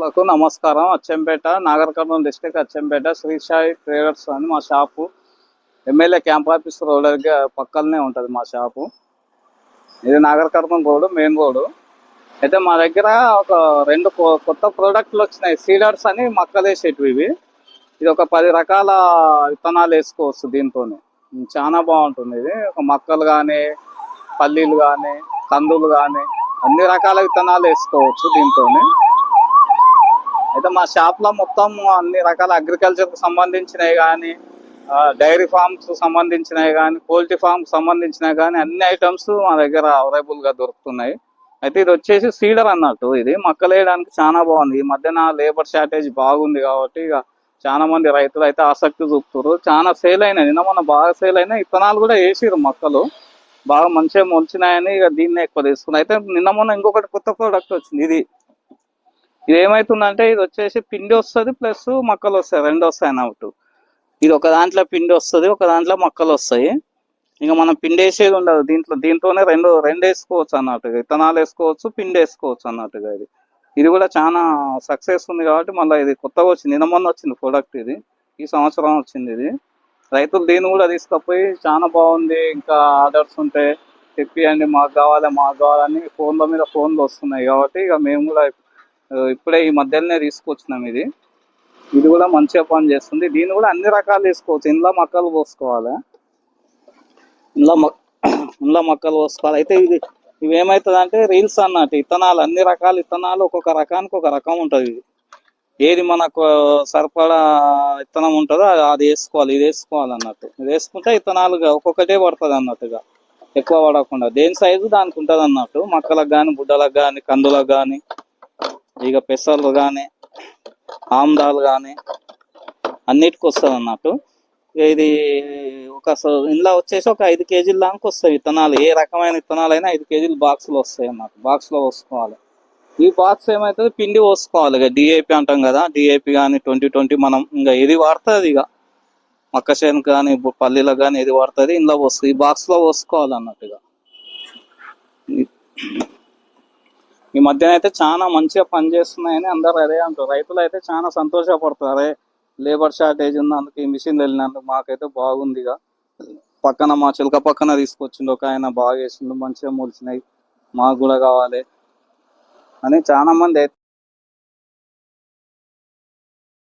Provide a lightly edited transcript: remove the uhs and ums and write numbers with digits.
లకు నమస్కారం. Achampet, Nagar Kurnool district Achampet Shri Sai traders అని మా shop. MLA camp office road దగ్గర పక్కనే ఉంటుంది మా షాపు. ఇది Nagar Kurnool road, main road. అయితే మా దగ్గర ఒక 2 కొత్త ప్రోడక్ట్లు వచ్చినాయి. సీడర్స్ అని మొక్కలు వేసేటివి ఇవి. ఇది ఒక 10 రకాల విత్తనాలు వేసుకోవచ్చు దీంతో. చాలా బాగుంటుంది. ఇది ఒక మొక్కలు కానీ, పల్లీలు కానీ, కందులు కానీ అన్ని రకాల విత్తనాలు వేసుకోవచ్చు దీంతో. అయితే మా షాప్లో మొత్తం అన్ని రకాల అగ్రికల్చర్కి సంబంధించినవి కానీ, డైరీ ఫార్మ్స్ సంబంధించినవి కానీ, పోల్ట్రీ ఫార్మ్స్ సంబంధించినవి కానీ అన్ని ఐటమ్స్ మా దగ్గర అవైలబుల్గా దొరుకుతున్నాయి. అయితే ఇది వచ్చేసి సీడర్ అన్నట్టు. ఇది మొక్కలు వేయడానికి చాలా బాగుంది. ఈ మధ్యన లేబర్ షార్టేజ్ బాగుంది కాబట్టి ఇక చాలా మంది రైతులు అయితే ఆసక్తి చూపుతారు. చాలా సేల్ అయినాయి. నిన్న మొన్న బాగా సేల్ అయినాయి. విత్తనాలు కూడా వేసిరు, మొక్కలు బాగా మంచిగా మొలిచినాయని ఇక దీన్నే ఎక్కువ తీసుకున్నాయి. అయితే నిన్న మొన్న ఇంకొకటి కొత్త ప్రోడక్ట్ వచ్చింది. ఇది ఏమవుతుందంటే ఇది వచ్చేసి పిండి వస్తుంది ప్లస్ మొక్కలు వస్తాయి, 2 వస్తాయి అన్నట్టు. ఇది ఒక దాంట్లో పిండి వస్తుంది, ఒక దాంట్లో మొక్కలు వస్తాయి. ఇంకా మనం పిండి వేసేది ఉండదు దీంతోనే రెండు వేసుకోవచ్చు అన్నట్టుగా. విత్తనాలు వేసుకోవచ్చు, పిండి వేసుకోవచ్చు అన్నట్టుగా. ఇది కూడా చాలా సక్సెస్ ఉంది కాబట్టి మళ్ళీ ఇది కొత్తగా వచ్చింది. నిన్న మొన్న వచ్చింది ప్రోడక్ట్. ఇది ఈ సంవత్సరం వచ్చింది. ఇది రైతులు దీన్ని కూడా తీసుకుపోయి చాలా బాగుంది, ఇంకా ఆర్డర్స్ ఉంటే తెప్పియండి, మాకు కావాలని ఫోన్లు వస్తున్నాయి. కాబట్టి ఇక మేము కూడా ఇప్పుడే ఈ మధ్యలోనే తీసుకొచ్చినాం. ఇది కూడా మంచిగా పని చేస్తుంది. దీన్ని కూడా అన్ని రకాలు తీసుకోవచ్చు. ఇంట్లో మొక్కలు పోసుకోవాలి, ఇంట్లో మొక్కలు పోసుకోవాలి. అయితే ఇవి ఏమవుతుంది అంటే రీల్స్ అన్నట్టు. విత్తనాలు అన్ని రకాల విత్తనాలు ఒక్కొక్క రకానికి ఒక రకం ఉంటుంది. ఏది మనకు సరిపడా విత్తనం ఉంటుందో అది వేసుకోవాలి, ఇది వేసుకోవాలి అన్నట్టు. ఇది వేసుకుంటే విత్తనాలుగా ఒక్కొక్కటే పడుతుంది అన్నట్టుగా, ఎక్కువ పడకుండా. దేని సైజు దానికి ఉంటుంది అన్నట్టు. మొక్కలకు కానీ, బుడ్డలకు కానీ, కందులకు కానీ, ఇక పెసర్లు కానీ, ఆమ్దాలు కానీ అన్నిటికి వస్తుంది అన్నట్టు. ఇది ఇందులో వచ్చేసి ఒక 5 కేజీల దానికి వస్తాయి విత్తనాలు. ఏ రకమైన విత్తనాలు అయినా 5 కేజీలు బాక్స్లో వస్తాయి అన్నట్టు. బాక్స్లో పోసుకోవాలి. ఈ బాక్స్ ఏమవుతుంది, పిండి పోసుకోవాలి. ఇక డిఏపి అంటాం కదా, డిఏపి కానీ 2020 మనం ఇంకా ఏది వాడుతుంది, ఇక మొక్కచేనుకు కానీ పల్లీలకు కానీ ఏది వాడుతుంది ఇందులో పోస్తుంది. ఈ బాక్స్లో పోసుకోవాలి అన్నట్టుగా. ఈ మధ్యన అయితే చాలా మంచిగా పనిచేస్తున్నాయని అందరు అదే అంటారు. రైతులు అయితే చాలా సంతోషపడతారు. అరే లేబర్ షార్టేజ్ ఉన్నందుకు ఈ మిషన్లు వెళ్ళినందుకు మాకైతే బాగుంది. ఇక పక్కన మా చిలక పక్కన తీసుకొచ్చిండు ఒక ఆయన, బాగా వేసిండు, మంచిగా మొలిచినాయి, మాకు కూడా కావాలి అని చాలా మంది